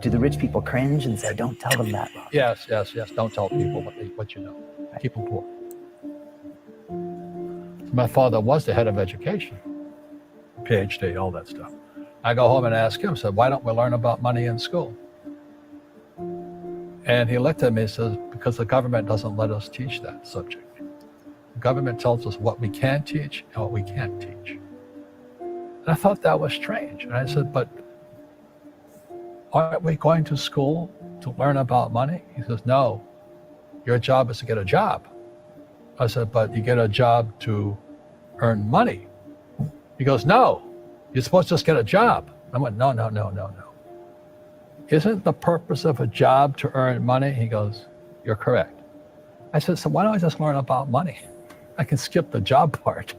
do the rich people cringe and say, don't tell them that? Yes. Don't tell people what you know. Keep them poor. My father was the head of education, PhD, all that stuff. I go home and ask him, said, why don't we learn about money in school? And he looked at me and says, because the government doesn't let us teach that subject. The government tells us what we can teach and what we can't teach. And I thought that was strange. And I said, but aren't we going to school to learn about money? He says, no, your job is to get a job. I said, but you get a job to earn money. He goes, no, you're supposed to just get a job. I went, no. Isn't the purpose of a job to earn money? He goes, you're correct. I said, so why don't I just learn about money? I can skip the job part,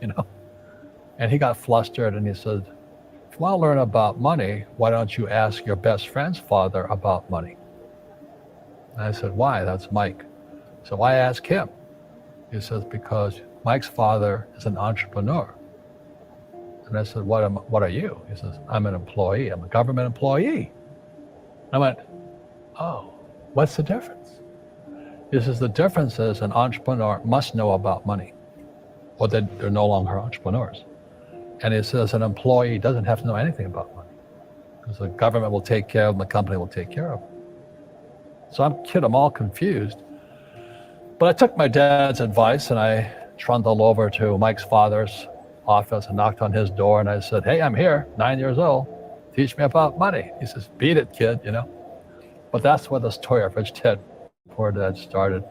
And he got flustered and he said, if you want to learn about money, why don't you ask your best friend's father about money? And I said, why? That's Mike. So I asked him. He says, because Mike's father is an entrepreneur. And I said, what are you? He says, I'm an employee. I'm a government employee. I went, oh, what's the difference? He says, the difference is an entrepreneur must know about money, or they're no longer entrepreneurs. And he says an employee doesn't have to know anything about money because the government will take care of them, the company will take care of them. So I'm all confused. But I took my dad's advice and I trundled over to Mike's father's office and knocked on his door and I said, hey, I'm here, 9 years old. Teach me about money. He says, beat it, kid, But that's where the story of Rich Dad, Poor Dad started.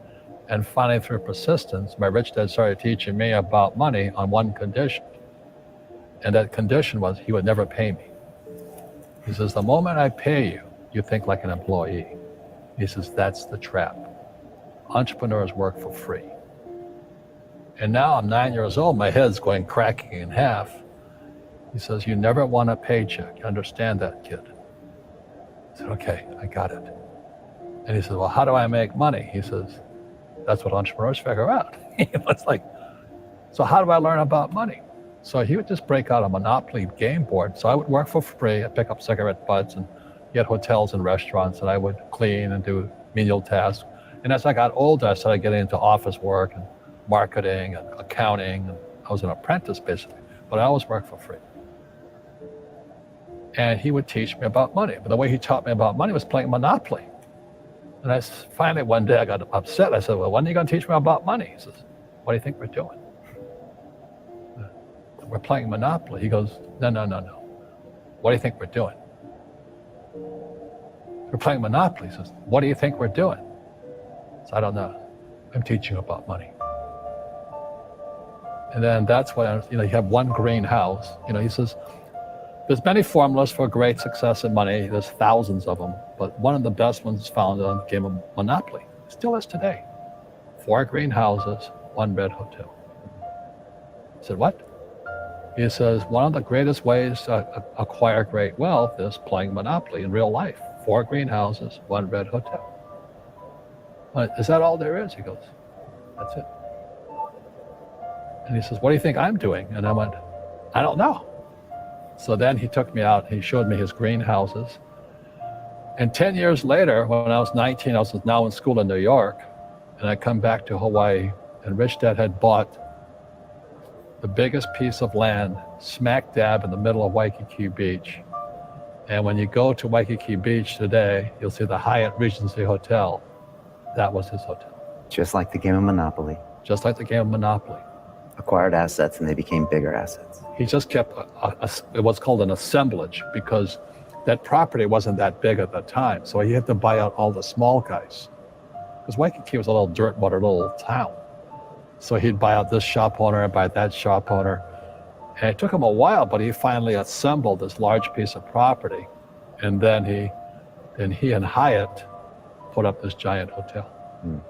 And finally, through persistence, my rich dad started teaching me about money on one condition. And that condition was he would never pay me. He says, the moment I pay you, you think like an employee. He says, that's the trap. Entrepreneurs work for free. And now I'm 9 years old, my head's going cracking in half. He says, you never want a paycheck. You understand that, kid? I said, okay, I got it. And he says, well, how do I make money? He says, that's what entrepreneurs figure out. It's like, so how do I learn about money? So he would just break out a Monopoly game board. So I would work for free. I'd pick up cigarette butts and get hotels and restaurants, and I would clean and do menial tasks. And as I got older, I started getting into office work and marketing and accounting. And I was an apprentice, basically, but I always worked for free. And he would teach me about money. But the way he taught me about money was playing Monopoly. And finally one day I got upset. I said, well, when are you going to teach me about money? He says, what do you think we're doing? We're playing Monopoly. He goes, no. What do you think we're doing? We're playing Monopoly. He says, what do you think we're doing? I said, I don't know. I'm teaching you about money. And then that's when, you have one greenhouse. He says, there's many formulas for great success in money. There's thousands of them, but one of the best ones is found on the game of Monopoly. It still is today. 4 greenhouses, 1 red hotel. I said, what? He says, one of the greatest ways to acquire great wealth is playing Monopoly in real life. 4 greenhouses, 1 red hotel. Is that all there is? He goes, that's it. And he says, what do you think I'm doing? And I went, I don't know. So then he took me out, he showed me his greenhouses. And 10 years later, when I was 19, I was now in school in New York, and I come back to Hawaii, and Rich Dad had bought the biggest piece of land smack dab in the middle of Waikiki Beach. And when you go to Waikiki Beach today, you'll see the Hyatt Regency Hotel. That was his hotel. Just like the game of Monopoly. Just like the game of Monopoly. Acquired assets and they became bigger assets. He just kept what's called an assemblage because that property wasn't that big at the time. So he had to buy out all the small guys. Because Waikiki was a little dirt water little town. So he'd buy out this shop owner and buy that shop owner. And it took him a while, but he finally assembled this large piece of property. And then he and Hyatt put up this giant hotel. Mm.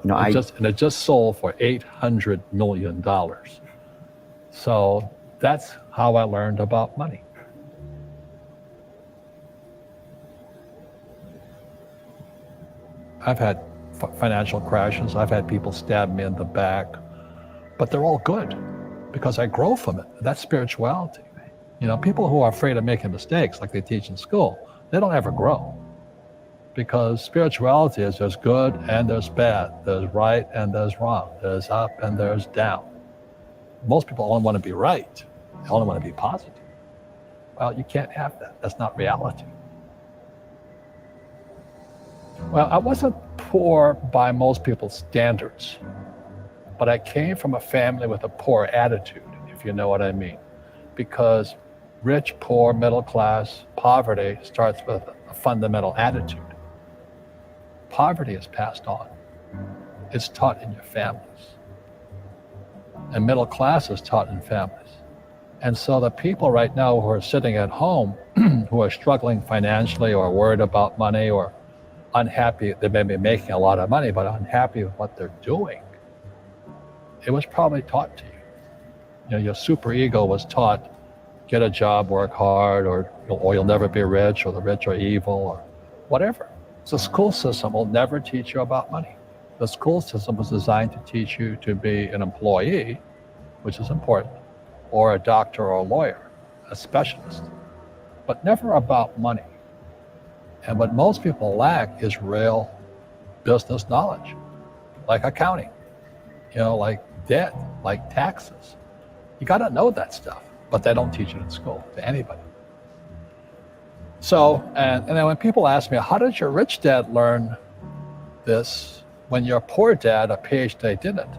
It just sold for $800 million. So that's how I learned about money. I've had financial crashes. I've had people stab me in the back, but they're all good because I grow from it. That's spirituality. People who are afraid of making mistakes, like they teach in school, they don't ever grow. because spirituality is there's good and there's bad, there's right and there's wrong, there's up and there's down. Most people only want to be right, they only want to be positive. Well, you can't have that. That's not reality. Well, I wasn't poor by most people's standards, but I came from a family with a poor attitude, if you know what I mean. Because rich, poor, middle class, poverty starts with a fundamental attitude. Poverty is passed on. It's taught in your families. And middle class is taught in families. And so the people right now who are sitting at home, who are struggling financially or worried about money or unhappy, they may be making a lot of money, but unhappy with what they're doing, it was probably taught to you. You know, your super ego was taught, get a job, work hard, or you'll never be rich, or the rich are evil, or whatever. So the school system will never teach you about money. The school system was designed to teach you to be an employee, which is important, or a doctor or a lawyer, a specialist, but never about money. And what most people lack is real business knowledge, like accounting, like debt, like taxes. You got to know that stuff, but they don't teach it in school to anybody. So, and then when people ask me, how did your rich dad learn this when your poor dad, a PhD, didn't?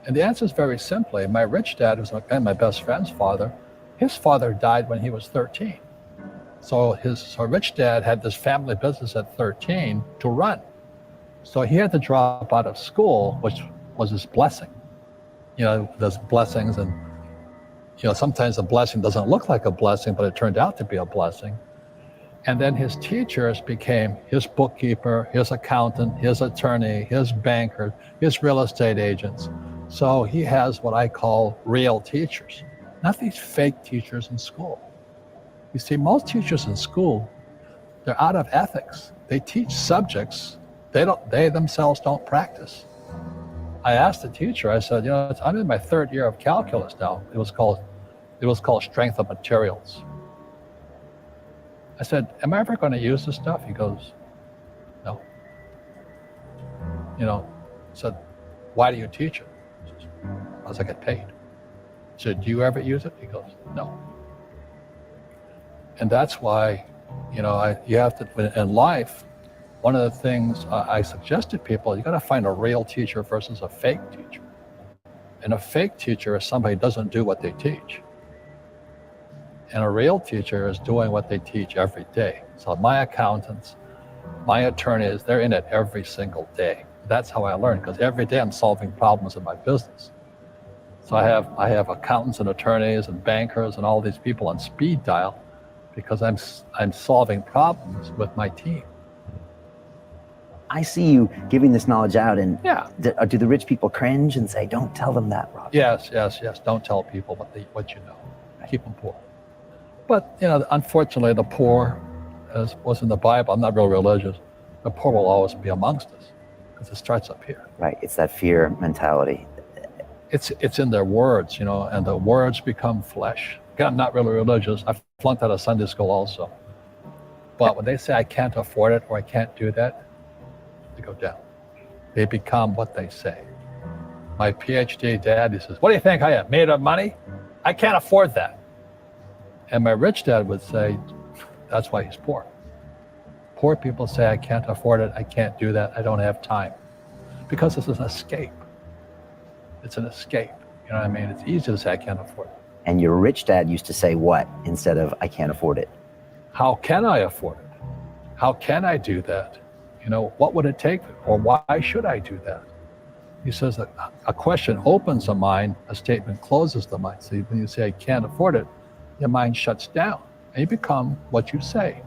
And the answer is very simply, my rich dad was my best friend's father. His father died when he was 13. So his rich dad had this family business at 13 to run. So he had to drop out of school, which was his blessing. There's blessings, and sometimes a blessing doesn't look like a blessing, but it turned out to be a blessing. And then his teachers became his bookkeeper, his accountant, his attorney, his banker, his real estate agents. So he has what I call real teachers, not these fake teachers in school. You see, most teachers in school, they're out of ethics. They teach subjects they themselves don't practice. I asked the teacher, I said, I'm in my third year of calculus now. It was called strength of materials. I said, am I ever going to use this stuff? He goes, no. I said, why do you teach it? He says, because I get paid. I said, do you ever use it? He goes, no. And that's why, you have to, in life, one of the things I suggest to people, you got to find a real teacher versus a fake teacher. And a fake teacher is somebody who doesn't do what they teach. And a real teacher is doing what they teach every day. So my accountants, my attorneys, they're in it every single day. That's how I learn, because every day I'm solving problems in my business. So I have accountants and attorneys and bankers and all these people on speed dial because I'm solving problems with my team. I see you giving this knowledge out, and yeah. Do the rich people cringe and say, don't tell them that, Rob? Yes. Don't tell people what you know. Keep them poor. But, unfortunately, the poor, as was in the Bible, I'm not real religious, the poor will always be amongst us because it starts up here. Right. It's that fear mentality. It's in their words, and the words become flesh. Again, I'm not really religious. I flunked out of Sunday school also. But when they say I can't afford it or I can't do that, they go down. They become what they say. My PhD dad, he says, what do you think I am, made of money? I can't afford that. And my rich dad would say, that's why he's poor. Poor people say, I can't afford it, I can't do that, I don't have time. Because it's an escape. It's an escape. You know what I mean? It's easy to say, I can't afford it. And your rich dad used to say what instead of, I can't afford it? How can I afford it? How can I do that? What would it take? Or why should I do that? He says that a question opens the mind, a statement closes the mind. So when you say, I can't afford it, your mind shuts down and you become what you say.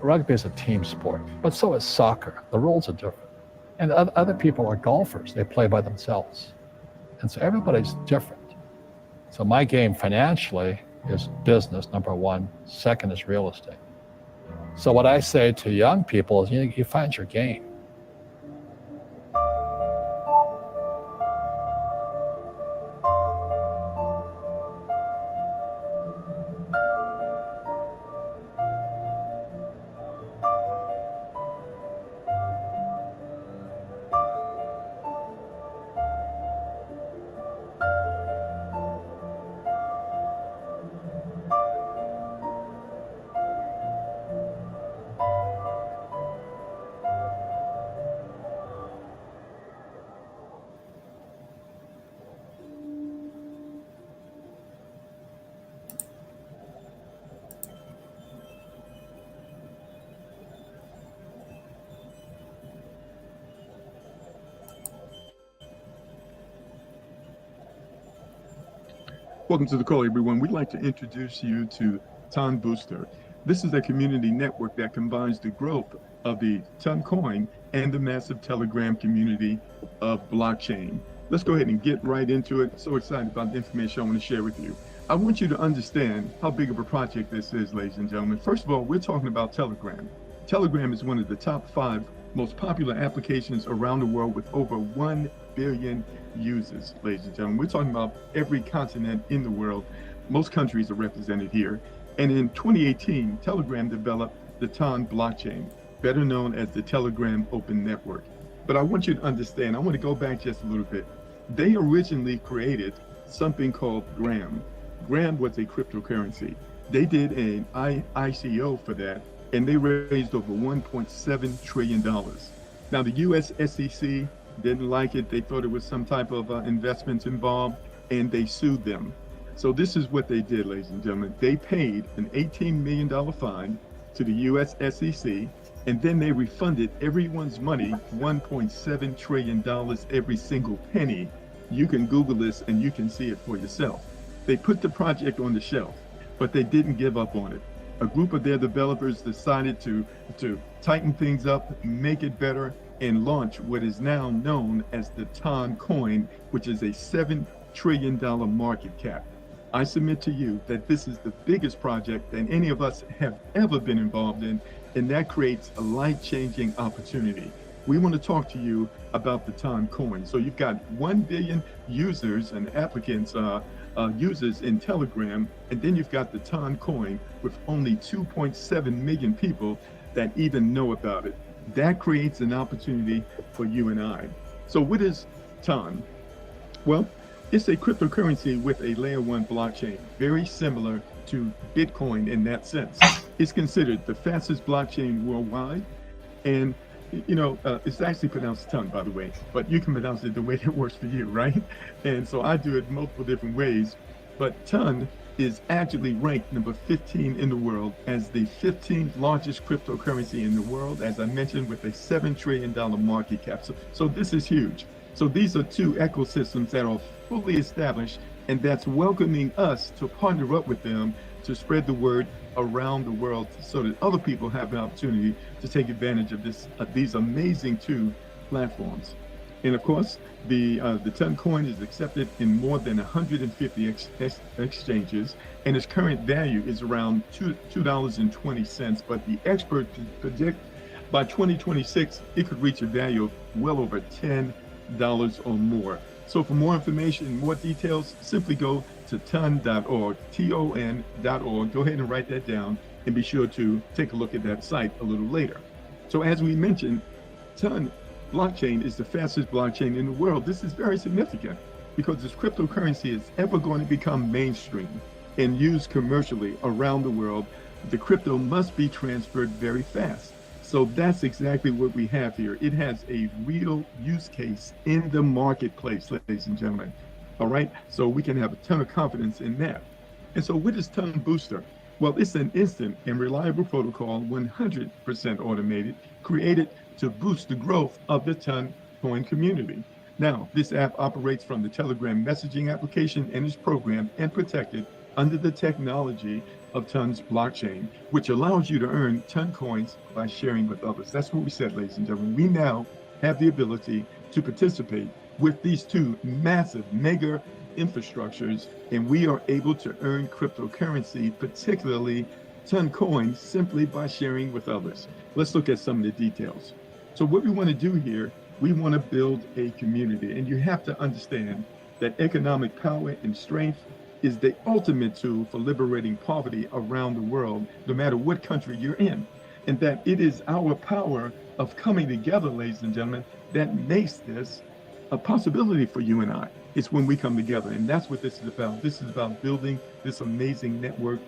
Rugby is a team sport, but so is soccer. The rules are different. And other people are golfers. They play by themselves. And so everybody's different. So my game financially is business, number one. Second is real estate. So what I say to young people is, you find your game. Welcome to the call, everyone. We'd like to introduce you to Ton Booster. This is a community network that combines the growth of the Ton coin and the massive Telegram community of blockchain. Let's go ahead and get right into it. So excited about the information I want to share with you. I want you to understand how big of a project this is, ladies and gentlemen. First of all, we're talking about Telegram. Telegram is one of the top 5 most popular applications around the world with over 1 billion users, ladies and gentlemen. We're talking about every continent in the world. Most countries are represented here. And in 2018, Telegram developed the Ton blockchain, better known as the Telegram Open Network. But I want you to understand, I want to go back just a little bit. They originally created something called Gram. Gram was a cryptocurrency. They did an ICO for that, and they raised over $1.7 trillion. Now, the US SEC didn't like it. They thought it was some type of investments involved, and they sued them. So this is what they did, ladies and gentlemen. They paid an $18 million fine to the US SEC, and then they refunded everyone's money, $1.7 trillion, every single penny. You can Google this and you can see it for yourself. They put the project on the shelf, but they didn't give up on it. A group of their developers decided to tighten things up, make it better, and launch what is now known as the Ton coin, which is a $7 trillion market cap. I submit to you that this is the biggest project that any of us have ever been involved in, and that creates a life-changing opportunity. We want to talk to you about the Ton coin. So you've got 1 billion users and applicants, users in Telegram, and then you've got the Ton coin with only 2.7 million people that even know about it. That creates an opportunity for you and I. So what is Ton? Well, it's a cryptocurrency with a layer 1 blockchain, very similar to Bitcoin in that sense. It's considered the fastest blockchain worldwide, and it's actually pronounced Ton, by the way, but you can pronounce it the way that works for you, right? And so I do it multiple different ways, but Ton is actually ranked number 15 in the world as the 15th largest cryptocurrency in the world, as I mentioned, with a $7 trillion market cap. So this is huge. So these are two ecosystems that are fully established, and that's welcoming us to partner up with them to spread the word around the world so that other people have the opportunity to take advantage of these amazing two platforms. And of course, the Ton coin is accepted in more than 150 exchanges, and its current value is around $2.20. But the experts predict by 2026 it could reach a value of well over $10 or more. So for more information, more details, simply go to ton.org, ton.org. Go ahead and write that down, and be sure to take a look at that site a little later. So as we mentioned, Ton blockchain is the fastest blockchain in the world. This is very significant because this cryptocurrency is ever going to become mainstream and used commercially around the world. The crypto must be transferred very fast. So that's exactly what we have here. It has a real use case in the marketplace, ladies and gentlemen. All right, so we can have a ton of confidence in that. And so what is Ton Booster? Well, it's an instant and reliable protocol, 100% automated, created to boost the growth of the Ton coin community. Now, this app operates from the Telegram messaging application and is programmed and protected under the technology of Ton's blockchain, which allows you to earn Ton coins by sharing with others. That's what we said, ladies and gentlemen. We now have the ability to participate with these two massive mega infrastructures, and we are able to earn cryptocurrency, particularly Ton coins, simply by sharing with others. Let's look at some of the details. So what we want to do here, we want to build a community, and you have to understand that economic power and strength is the ultimate tool for liberating poverty around the world, no matter what country you're in. And that it is our power of coming together, ladies and gentlemen, that makes this a possibility for you and I. It's when we come together, and that's what this is about. This is about building this amazing network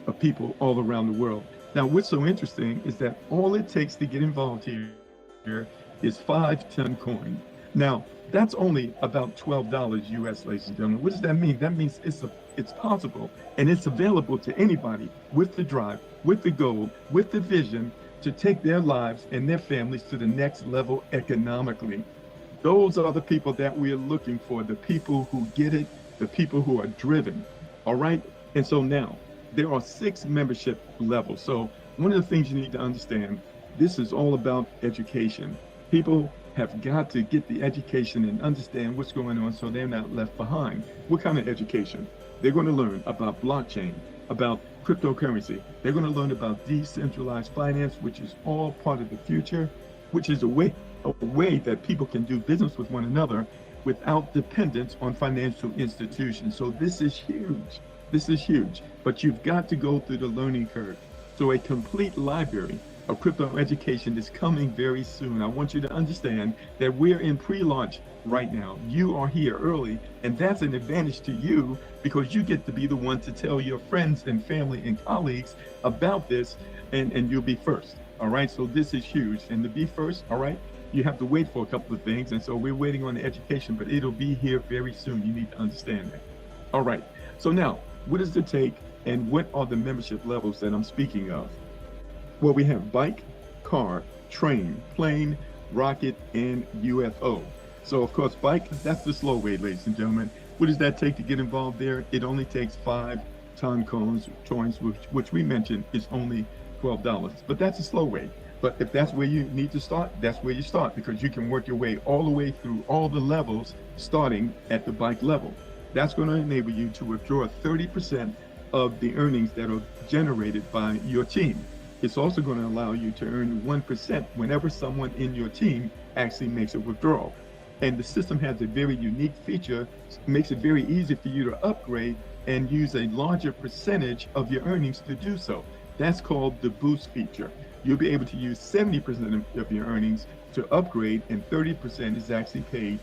of people all around the world. Now, what's so interesting is that all it takes to get involved here is 5 Ton coin. Now, that's only about $12 US, ladies and gentlemen. What does that mean? That means it's possible, and it's available to anybody with the drive, with the goal, with the vision to take their lives and their families to the next level economically. Those are the people that we're looking for, the people who get it, the people who are driven. All right. And so now there are 6 membership levels. So one of the things you need to understand, this is all about education. People have got to get the education and understand what's going on so they're not left behind. What kind of education? They're going to learn about blockchain, about cryptocurrency. They're going to learn about decentralized finance, which is all part of the future, which is a way that people can do business with one another without dependence on financial institutions. So this is huge. This is huge. But you've got to go through the learning curve. So a complete library of crypto education is coming very soon. I want you to understand that we're in pre-launch right now. You are here early, and that's an advantage to you because you get to be the one to tell your friends and family and colleagues about this, and you'll be first. All right, so this is huge. And to be first, all right, you have to wait for a couple of things. And so we're waiting on the education, but it'll be here very soon. You need to understand that. All right, so now, what does it take and what are the membership levels that I'm speaking of? Well, we have bike, car, train, plane, rocket, and UFO. So of course, bike, that's the slow way, ladies and gentlemen. What does that take to get involved there? It only takes 5 ton coins, which we mentioned is only $12, but that's a slow way. But if that's where you need to start, that's where you start because you can work your way all the way through all the levels starting at the bike level. That's going to enable you to withdraw 30% of the earnings that are generated by your team. It's also going to allow you to earn 1% whenever someone in your team actually makes a withdrawal. And the system has a very unique feature, makes it very easy for you to upgrade and use a larger percentage of your earnings to do so. That's called the boost feature. You'll be able to use 70% of your earnings to upgrade, and 30% is actually paid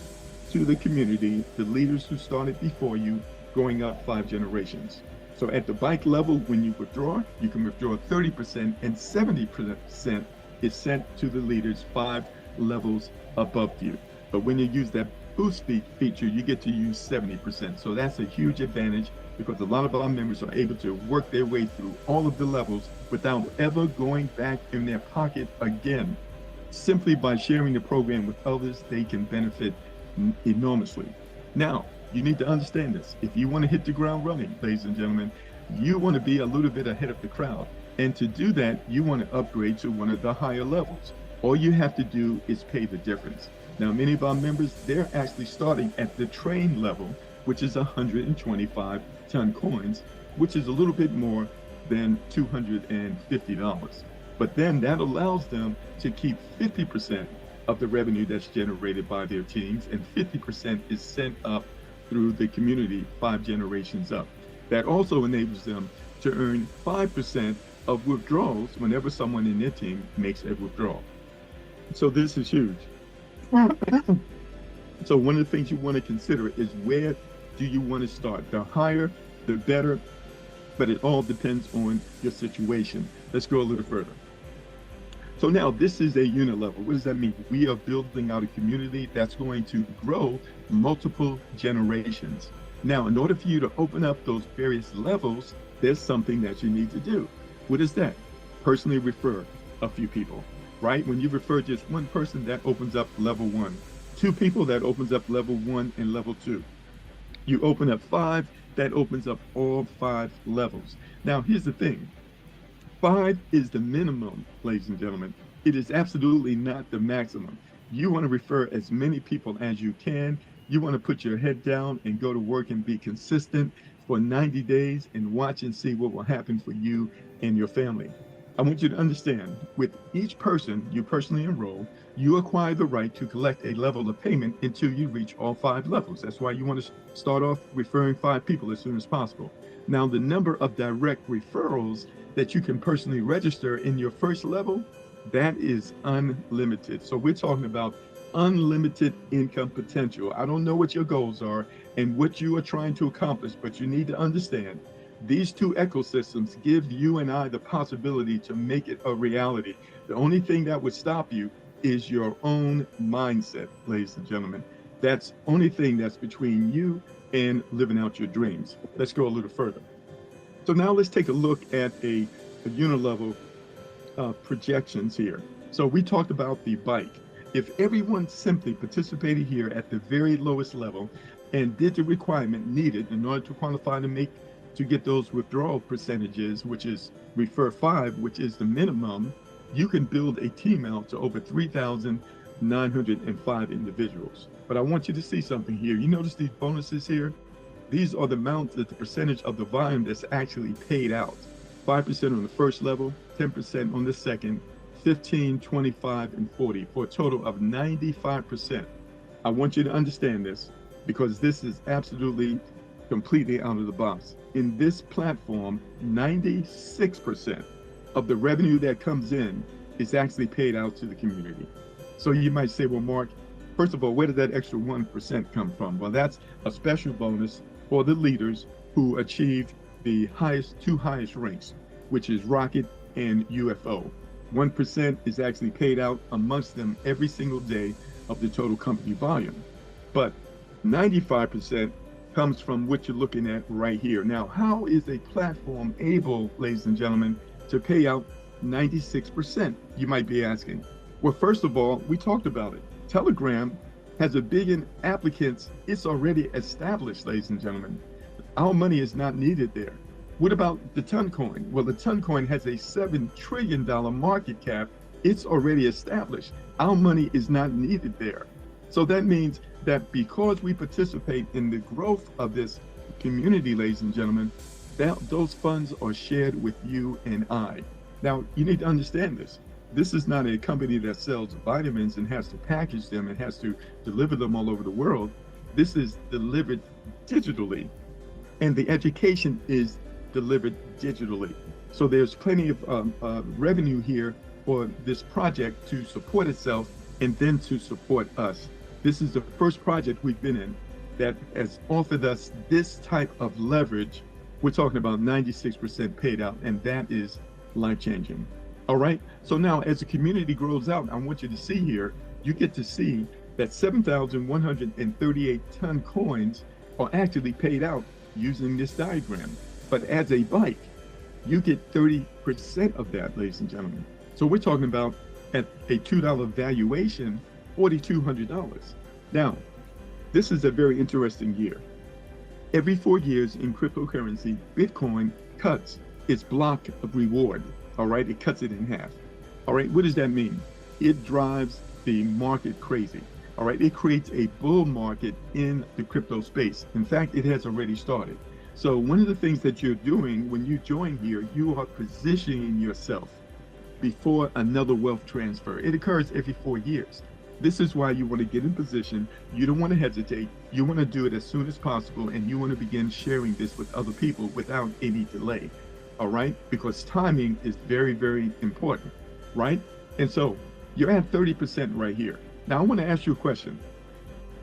to the community, the leaders who started before you, going up 5 generations. So at the bike level, when you withdraw, you can withdraw 30%, and 70% is sent to the leaders 5 levels above you. But when you use that boost feature, you get to use 70%. So that's a huge advantage because a lot of our members are able to work their way through all of the levels without ever going back in their pocket again. Simply by sharing the program with others, they can benefit enormously. Now, you need to understand this. If you want to hit the ground running, ladies and gentlemen, you want to be a little bit ahead of the crowd. And to do that, you want to upgrade to one of the higher levels. All you have to do is pay the difference. Now, many of our members, they're actually starting at the train level, which is 125 ton coins, which is a little bit more than $250. But then that allows them to keep 50% of the revenue that's generated by their teams, and 50% is sent up through the community 5 generations up. That also enables them to earn 5% of withdrawals whenever someone in their team makes a withdrawal. So this is huge. So one of the things you want to consider is where do you want to start? The higher, the better, but it all depends on your situation. Let's go a little further. So now this is a unit level. What does that mean? We are building out a community that's going to grow multiple generations. Now, in order for you to open up those various levels, there's something that you need to do. What is that? Personally refer a few people, right? When you refer just one person, that opens up level 1. 2 people, that opens up level 1 and level 2. You open up 5, that opens up all 5 levels. Now, here's the thing. 5 is the minimum, ladies and gentlemen. It is absolutely not the maximum. You want to refer as many people as you can. You want to put your head down and go to work and be consistent for 90 days and watch and see what will happen for you and your family. I want you to understand, with each person you personally enroll, you acquire the right to collect a level of payment until you reach all 5 levels. That's why you want to start off referring 5 people as soon as possible. Now, the number of direct referrals that you can personally register in your first level, that is unlimited. So we're talking about unlimited income potential. I don't know what your goals are and what you are trying to accomplish, but you need to understand these 2 ecosystems give you and I the possibility to make it a reality. The only thing that would stop you is your own mindset, ladies and gentlemen. That's the only thing that's between you and living out your dreams. Let's go a little further. So now let's take a look at a unit level projections here. So we talked about the bike. If everyone simply participated here at the very lowest level and did the requirement needed in order to qualify to get those withdrawal percentages, which is refer 5, which is the minimum, you can build a team out to over 3,905 individuals. But I want you to see something here. You notice these bonuses here? These are the amount that the percentage of the volume that's actually paid out. 5% on the first level, 10% on the second, 15, 25, and 40, for a total of 95%. I want you to understand this because this is absolutely completely out of the box. In this platform, 96% of the revenue that comes in is actually paid out to the community. So you might say, well, Mark, first of all, where did that extra 1% come from? Well, that's a special bonus for the leaders who achieved the two highest ranks, which is Rocket and UFO. 1% is actually paid out amongst them every single day of the total company volume. But 95% comes from what you're looking at right here. Now, how is a platform able, ladies and gentlemen, to pay out 96%? You might be asking. Well, first of all, we talked about it. Telegram has $1 billion applicants. It's already established, ladies and gentlemen. Our money is not needed there. What about the Ton Coin? Well, the Ton Coin has a $7 trillion market cap. It's already established. Our money is not needed there. So that means that because we participate in the growth of this community, ladies and gentlemen, those funds are shared with you and I. Now, you need to understand this. This is not a company that sells vitamins and has to package them and has to deliver them all over the world. This is delivered digitally, and the education is delivered digitally. So there's plenty of revenue here for this project to support itself and then to support us. This is the first project we've been in that has offered us this type of leverage. We're talking about 96% paid out, and that is life-changing. All right, so now as the community grows out, I want you to see here, you get to see that 7,138 ton coins are actually paid out using this diagram. But as a bike, you get 30% of that, ladies and gentlemen. So we're talking about at a $2 valuation, $4,200. Now, this is a very interesting year. Every 4 years in cryptocurrency, Bitcoin cuts its block of reward. All right, it cuts it in half. All right, what does that mean? It drives the market crazy. All right, it creates a bull market in the crypto space. In fact, it has already started. So one of the things that you're doing when you join here, you are positioning yourself before another wealth transfer. It occurs every 4 years. This is why you want to get in position. You don't want to hesitate. You want to do it as soon as possible, and you want to begin sharing this with other people without any delay. All right, because timing is very, very important, right? And so you're at 30% right here. Now I want to ask you a question.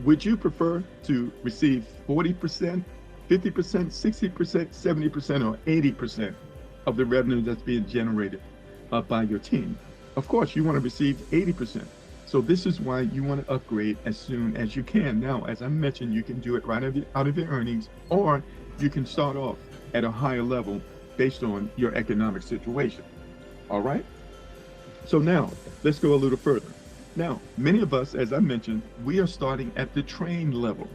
Would you prefer to receive 40%, 50%, 60%, 70%, or 80% of the revenue that's being generated by your team? Of course, you want to receive 80%. So this is why you want to upgrade as soon as you can. Now, as I mentioned, you can do it right out of your earnings, or you can start off at a higher level based on your economic situation. All right? So now, let's go a little further. Now, many of us, as I mentioned, we are starting at the train level,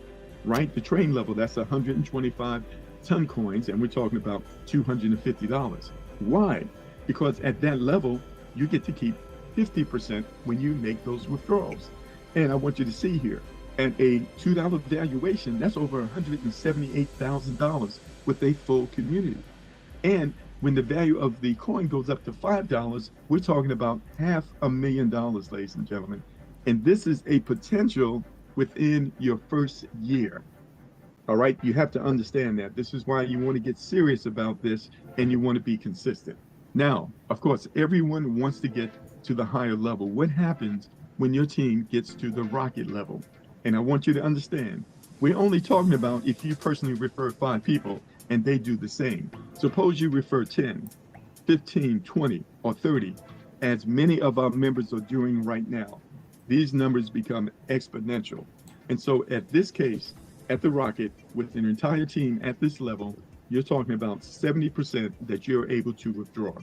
right? The train level, that's 125 ton coins, and we're talking about $250. Why? Because at that level, you get to keep 50% when you make those withdrawals. And I want you to see here, at a $2 valuation, that's over $178,000 with a full community. And when the value of the coin goes up to $5, we're talking about $500,000, ladies and gentlemen. And this is a potential within your first year. All right, you have to understand that. This is why you want to get serious about this, and you want to be consistent. Now, of course, everyone wants to get to the higher level. What happens when your team gets to the rocket level? And I want you to understand, we're only talking about if you personally refer 5 people and they do the same. Suppose you refer 10, 15, 20, or 30, as many of our members are doing right now. These numbers become exponential. And so at this case, at the Rocket, with an entire team at this level, you're talking about 70% that you're able to withdraw.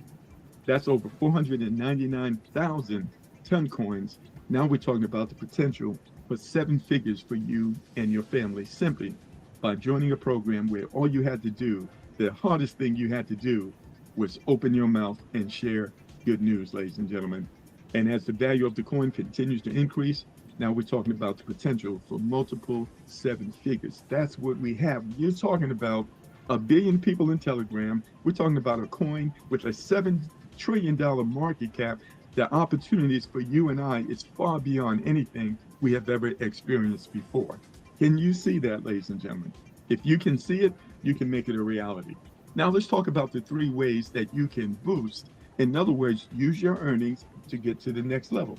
That's over 499,000 ton coins. Now we're talking about the potential for 7 figures for you and your family simply by joining a program where all you had to do The hardest thing you had to do was open your mouth and share good news, ladies and gentlemen. And as the value of the coin continues to increase, now we're talking about the potential for multiple seven figures. That's what we have. You're talking about a billion people in Telegram. We're talking about a coin with a $7 trillion market cap. The opportunities for you and I is far beyond anything we have ever experienced before. Can you see that, ladies and gentlemen? If you can see it, you can make it a reality. Now let's talk about the three ways that you can boost. In other words, use your earnings to get to the next level.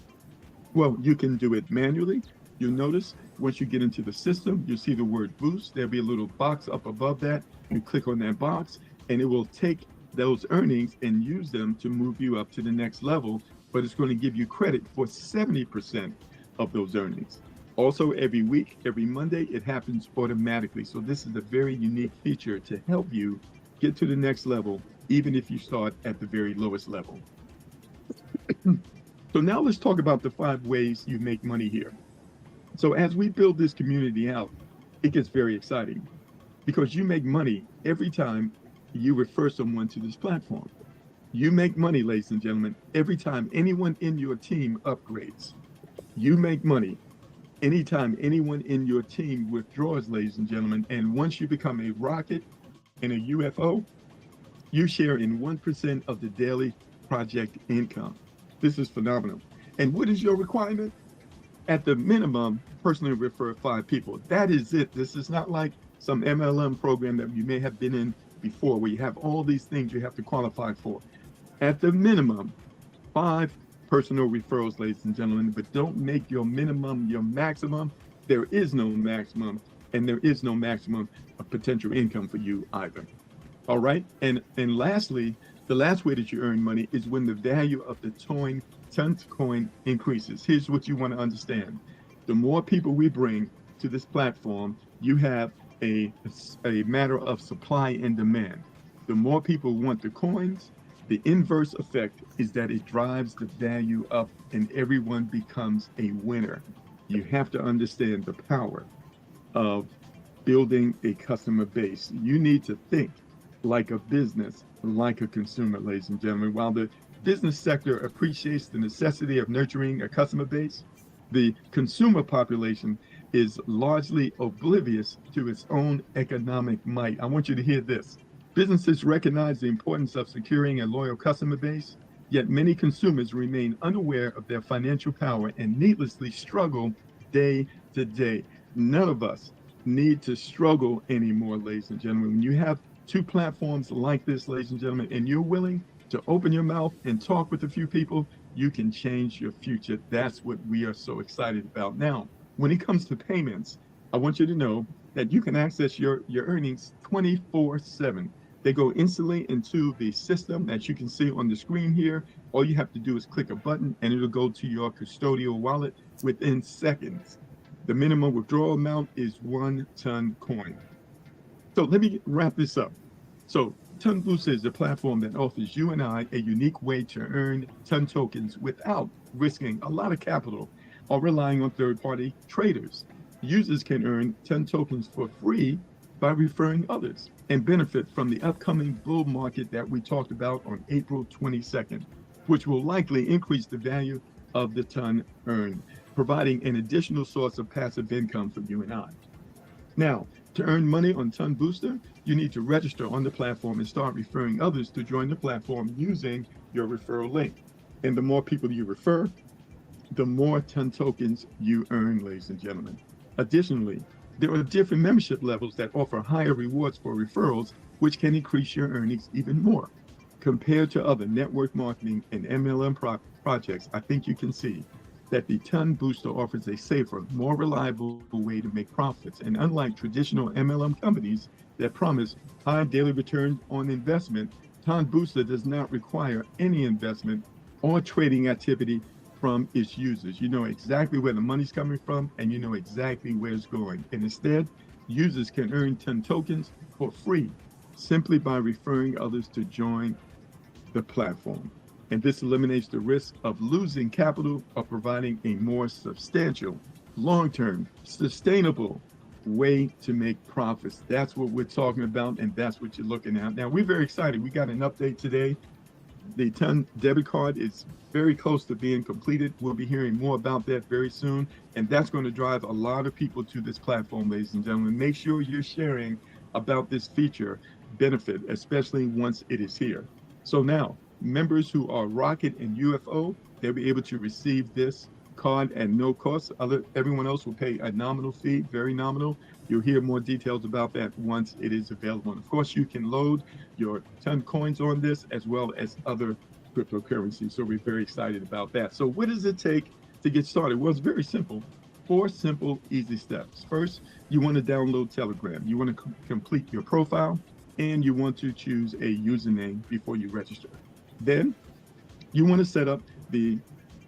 Well, you can do it manually. You'll notice once you get into the system, you'll see the word boost. There'll be a little box up above that. You click on that box and it will take those earnings and use them to move you up to the next level. But it's going to give you credit for 70% of those earnings. Also, every week, every Monday, it happens automatically. So this is a very unique feature to help you get to the next level, even if you start at the very lowest level. So now let's talk about the 5 ways you make money here. So as we build this community out, it gets very exciting because you make money every time you refer someone to this platform. You make money, ladies and gentlemen, every time anyone in your team upgrades. You make money anytime anyone in your team withdraws, ladies and gentlemen. And once you become a rocket and a UFO, you share in 1% of the daily project income. This is phenomenal. And what is your requirement? At the minimum, personally refer 5 people. That is it. This is not like some MLM program that you may have been in before where you have all these things you have to qualify for. At the minimum, 5 personal referrals, ladies and gentlemen, but don't make your minimum your maximum. There is no maximum, and there is no maximum of potential income for you either. All right. And lastly, the last way that you earn money is when the value of the ton coin increases. Here's what you want to understand. The more people we bring to this platform, you have a matter of supply and demand. The more people want the coins, the inverse effect is that it drives the value up and everyone becomes a winner. You have to understand the power of building a customer base. You need to think like a business, like a consumer, ladies and gentlemen. While the business sector appreciates the necessity of nurturing a customer base, the consumer population is largely oblivious to its own economic might. I want you to hear this. Businesses recognize the importance of securing a loyal customer base, yet many consumers remain unaware of their financial power and needlessly struggle day to day. None of us need to struggle anymore, ladies and gentlemen. When you have 2 platforms like this, ladies and gentlemen, and you're willing to open your mouth and talk with a few people, you can change your future. That's what we are so excited about. Now, when it comes to payments, I want you to know that you can access your earnings 24/7. They go instantly into the system that you can see on the screen here. All you have to do is click a button and it'll go to your custodial wallet within seconds. The minimum withdrawal amount is 1 ton coin. So let me wrap this up. So Ton Booster is a platform that offers you and I a unique way to earn ton tokens without risking a lot of capital or relying on third-party traders. Users can earn ton tokens for free by referring others and benefit from the upcoming bull market that we talked about on April 22nd, which will likely increase the value of the ton earned, providing an additional source of passive income for you and I. Now, to earn money on Ton Booster, you need to register on the platform and start referring others to join the platform using your referral link. And the more people you refer, the more ton tokens you earn, ladies and gentlemen. Additionally, there are different membership levels that offer higher rewards for referrals, which can increase your earnings even more. Compared to other network marketing and MLM projects, I think you can see that the Ton Booster offers a safer, more reliable way to make profits. And unlike traditional MLM companies that promise high daily returns on investment, Ton Booster does not require any investment or trading activity from its users. You know exactly where the money's coming from and you know exactly where it's going. And instead, users can earn ton tokens for free simply by referring others to join the platform. And this eliminates the risk of losing capital or providing a more substantial, long-term, sustainable way to make profits. That's what we're talking about, and that's what you're looking at. Now, we're very excited. We got an update today. The Ton debit card is very close to being completed. We'll be hearing more about that very soon, and that's going to drive a lot of people to this platform, ladies and gentlemen. Make sure you're sharing about this feature benefit, especially once it is here. So now, members who are Rocket and UFO, they'll be able to receive this card at no cost. Everyone else will pay a nominal fee, very nominal. You'll hear more details about that once it is available. And of course, you can load your Ton coins on this as well as other cryptocurrencies. So we're very excited about that. So what does it take to get started? Well, it's very simple. 4 simple, easy steps. First, you want to download Telegram. You want to complete your profile, and you want to choose a username before you register. Then you want to set up the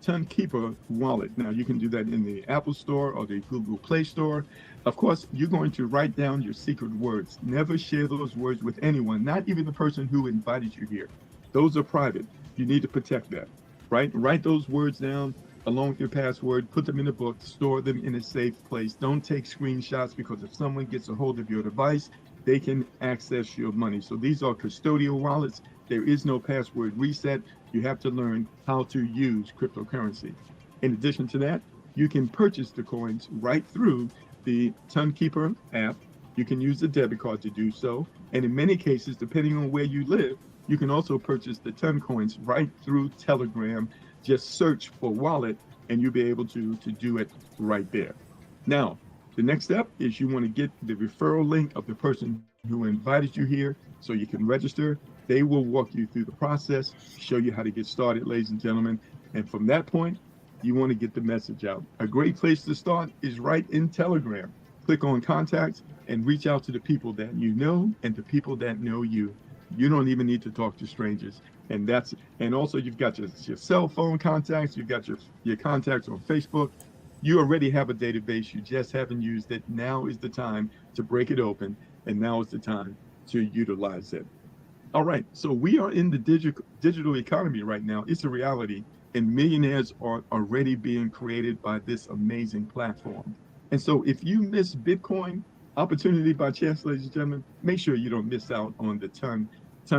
Ton Keeper wallet. Now, you can do that in the Apple Store or the Google Play Store. Of course, you're going to write down your secret words. Never share those words with anyone, not even the person who invited you here. Those are private. You need to protect that, right? Write those words down along with your password, put them in a book, store them in a safe place. Don't take screenshots, because if someone gets a hold of your device, they can access your money. So these are custodial wallets. There is no password reset. You have to learn how to use cryptocurrency. In addition to that, you can purchase the coins right through the Ton Keeper app. You can use the debit card to do so. And in many cases, depending on where you live, you can also purchase the Ton coins right through Telegram. Just search for wallet and you'll be able to do it right there. Now, the next step is you want to get the referral link of the person who invited you here so you can register. They will walk you through the process, show you how to get started, ladies and gentlemen. And from that point, you want to get the message out. A great place to start is right in Telegram. Click on contacts and reach out to the people that you know and the people that know you. You don't even need to talk to strangers. And also you've got your cell phone contacts, you've got your contacts on Facebook. You already have a database, you just haven't used it. Now is the time to break it open, and now is the time to utilize it. All right, so we are in the digital economy right now. It's a reality, and millionaires are already being created by this amazing platform. And so if you miss Bitcoin opportunity by chance, ladies and gentlemen, make sure you don't miss out on the Ton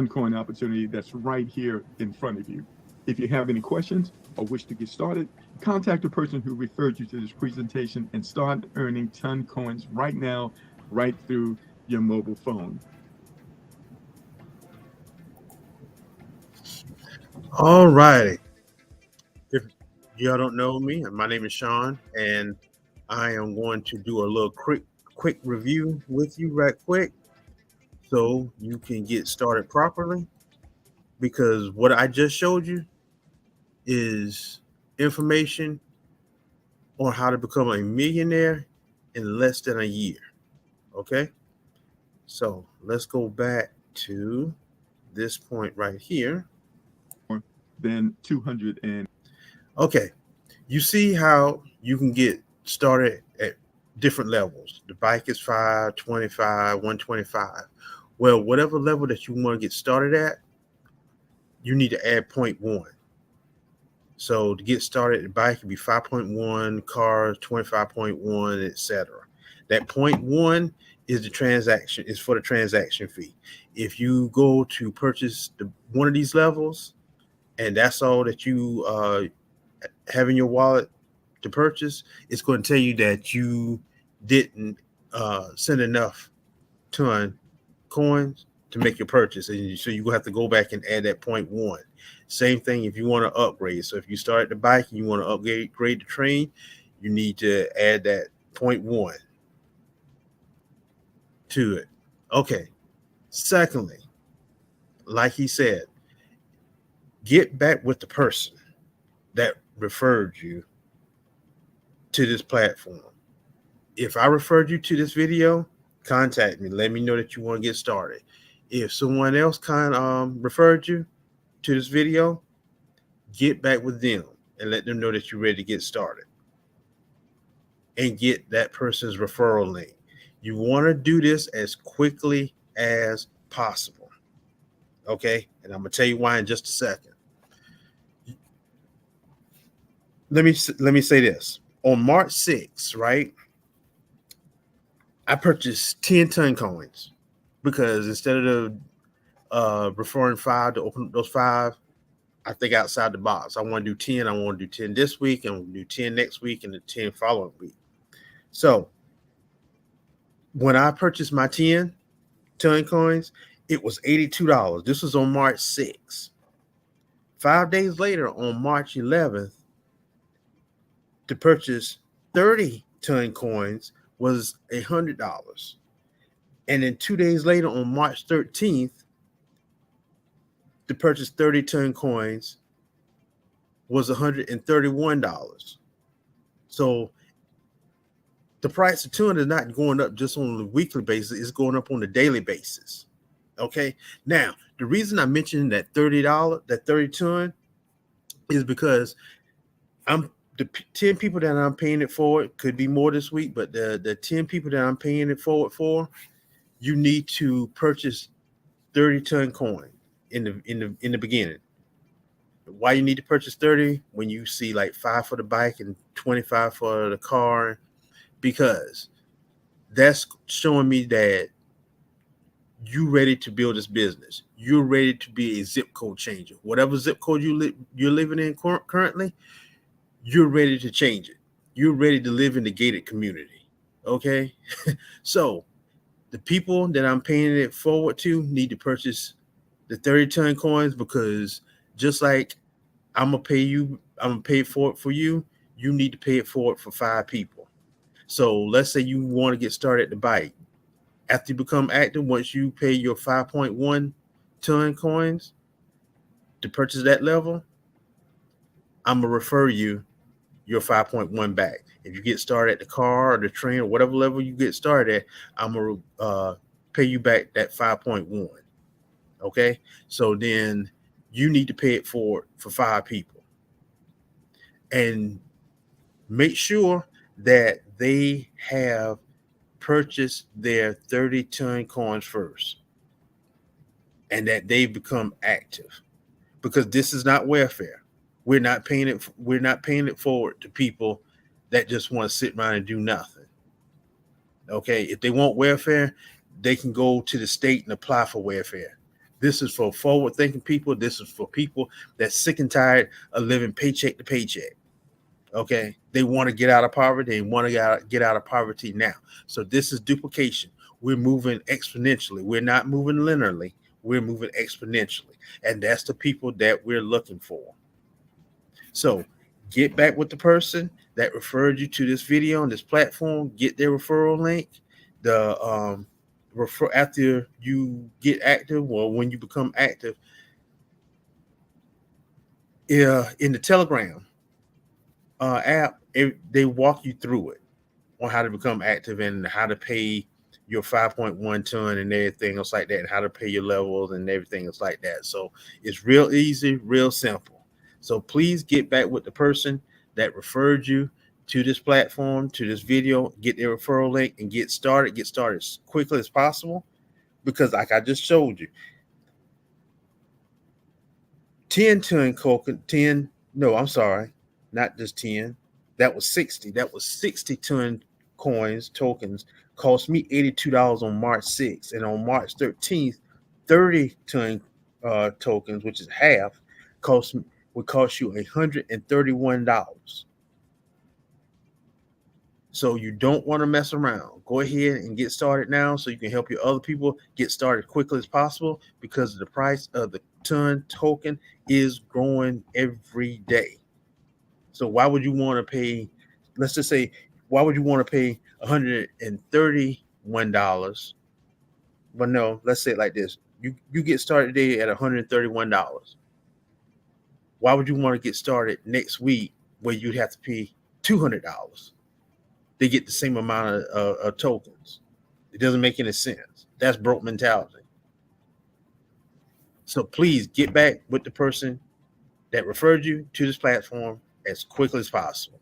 coin opportunity that's right here in front of you. If you have any questions or wish to get started, contact the person who referred you to this presentation and start earning Ton coins right now, right through your mobile phone. All righty. If y'all don't know me, my name is Sean, and I am going to do a little quick review with you right quick so you can get started properly, because what I just showed you is information on how to become a millionaire in less than a year. Okay, so let's go back to this point right here. Then 200 and okay, you see how you can get started at different levels. The bike is 5, 25, 125. Well, whatever level that you want to get started at, you need to add 0.1. So to get started, the bike can be 5.1, cars 25.1, etc. That 0.1 is for the transaction fee. If you go to purchase one of these levels, and that's all that you have in your wallet to purchase, it's going to tell you that you didn't send enough Ton coins to make your purchase, and so you have to go back and add that 0.1. Same thing if you want to upgrade. So if you start the bike and you want to upgrade the train, you need to add that 0.1 to it. Okay. Secondly, like he said, get back with the person that referred you to this platform. If I referred you to this video, contact me. Let me know that you want to get started. If someone else referred you to this video, get back with them and let them know that you're ready to get started and get that person's referral link. You want to do this as quickly as possible. Okay, and I'm gonna tell you why in just a second. Let me say this. On March 6th, right? I purchased 10 ton coins because instead of referring 5 to open those 5, I think outside the box. I want to do 10. I want to do 10 this week, and we'll do 10 next week, and the 10 following week. So when I purchased my 10 ton coins, it was $82. This was on March 6th. 5 days later, on March 11th, to purchase 30 ton coins was $100. And then 2 days later, on March 13th, to purchase 30 ton coins was $131. So the price of tuna is not going up just on a weekly basis, it's going up on a daily basis. Okay. Now, the reason I mentioned that $30, that 30 ton, is because I'm the 10 people that I'm paying it forward, could be more this week, but the 10 people that I'm paying it forward for, you need to purchase 30 ton coin in the beginning. Why you need to purchase 30 when you see like 5 for the bike and 25 for the car? Because that's showing me that you ready to build this business. You're ready to be a zip code changer. Whatever zip code you're living in currently, you're ready to change it. You're ready to live in the gated community. Okay. So the people that I'm paying it forward to need to purchase the 30 ton coins, because just like I'm gonna pay for it for you, you need to pay it forward for 5 people. So let's say you want to get started at the bike. After you become active, once you pay your 5.1 ton coins to purchase that level, I'm gonna refer you your 5.1 back. If you get started at the car or the train or whatever level you get started at, I'm gonna pay you back that 5.1. Okay, so then you need to pay it for 5 people, and make sure that they have purchased their 30 ton coins first, and that they've become active, because this is not welfare. We're not paying it forward to people that just want to sit around and do nothing. Okay, if they want welfare, they can go to the state and apply for welfare. This is for forward-thinking people. This is for people that's sick and tired of living paycheck to paycheck. Okay, they want to get out of poverty. They want to get out of poverty now. So this is duplication. We're moving exponentially. We're not moving linearly. We're moving exponentially, and that's the people that we're looking for. So get back with the person that referred you to this video on this platform. Get their referral link. The refer after you get active, or when you become active, in the Telegram app, they walk you through it on how to become active and how to pay your 5.1 ton and everything else like that, and how to pay your levels and everything else like that. So it's real easy, real simple. So please get back with the person that referred you to this platform, to this video, get their referral link, and get started as quickly as possible. Because like I just showed you, 10 ton coconut, 10, no, I'm sorry, not just 10. That was 60. That was 60 ton coins, tokens, cost me $82 on March 6th. And on March 13th, 30 ton tokens, which is half, would cost you $131. So you don't want to mess around. Go ahead and get started now so you can help your other people get started quickly as possible, because the price of the ton token is growing every day. So why would you want to pay, let's just say, why would you want to pay $131? But no, let's say it like this. You get started today at $131. Why would you want to get started next week where you'd have to pay $200? They get the same amount of tokens. It doesn't make any sense. That's broke mentality. So please get back with the person that referred you to this platform as quickly as possible.